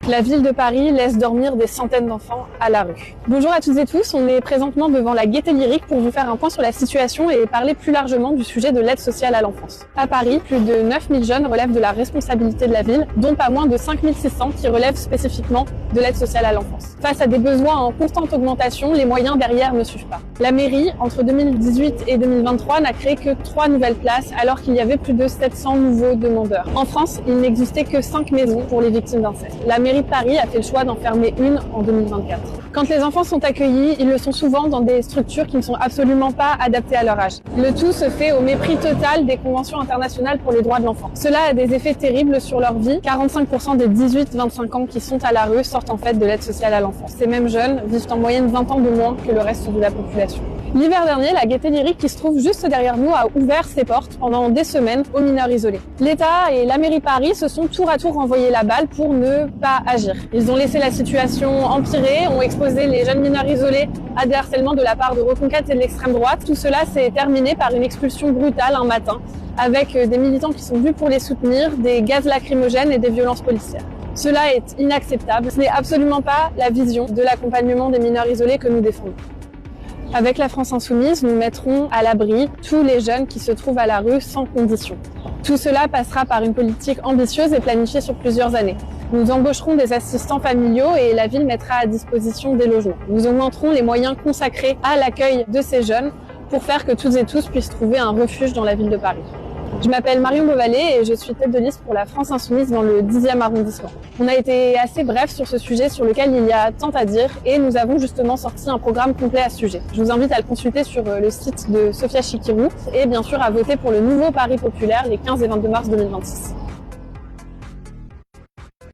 La ville de Paris laisse dormir des centaines d'enfants à la rue. Bonjour à toutes et tous, on est présentement devant la Gaîté Lyrique pour vous faire un point sur la situation et parler plus largement du sujet de l'aide sociale à l'enfance. À Paris, plus de 9000 jeunes relèvent de la responsabilité de la ville, dont pas moins de 5600 qui relèvent spécifiquement de l'aide sociale à l'enfance. Face à des besoins en constante augmentation, les moyens derrière ne suivent pas. La mairie, entre 2018 et 2023, n'a créé que 3 nouvelles places alors qu'il y avait plus de 700 nouveaux demandeurs. En France, il n'existait que 5 maisons pour les victimes d'inceste. La mairie de Paris a fait le choix d'en fermer une en 2024. Quand les enfants sont accueillis, ils le sont souvent dans des structures qui ne sont absolument pas adaptées à leur âge. Le tout se fait au mépris total des conventions internationales pour les droits de l'enfant. Cela a des effets terribles sur leur vie. 45% des 18-25 ans qui sont à la rue sortent en fait de l'aide sociale à l'enfance. Ces mêmes jeunes vivent en moyenne 20 ans de moins que le reste de la population. L'hiver dernier, la Gaîté Lyrique, qui se trouve juste derrière nous, a ouvert ses portes pendant des semaines aux mineurs isolés. L'État et la mairie de Paris se sont tour à tour renvoyés la balle pour ne pas agir. Ils ont laissé la situation empirer, ont exposé les jeunes mineurs isolés à des harcèlements de la part de Reconquête et de l'extrême droite. Tout cela s'est terminé par une expulsion brutale un matin, avec des militants qui sont venus pour les soutenir, des gaz lacrymogènes et des violences policières. Cela est inacceptable. Ce n'est absolument pas la vision de l'accompagnement des mineurs isolés que nous défendons. Avec la France Insoumise, nous mettrons à l'abri tous les jeunes qui se trouvent à la rue sans condition. Tout cela passera par une politique ambitieuse et planifiée sur plusieurs années. Nous embaucherons des assistants familiaux et la ville mettra à disposition des logements. Nous augmenterons les moyens consacrés à l'accueil de ces jeunes pour faire que toutes et tous puissent trouver un refuge dans la ville de Paris. Je m'appelle Marion Beauvalet et je suis tête de liste pour la France Insoumise dans le 10e arrondissement. On a été assez bref sur ce sujet sur lequel il y a tant à dire et nous avons justement sorti un programme complet à ce sujet. Je vous invite à le consulter sur le site de Sophia Chikirou et bien sûr à voter pour le nouveau Paris populaire les 15 et 22 mars 2026.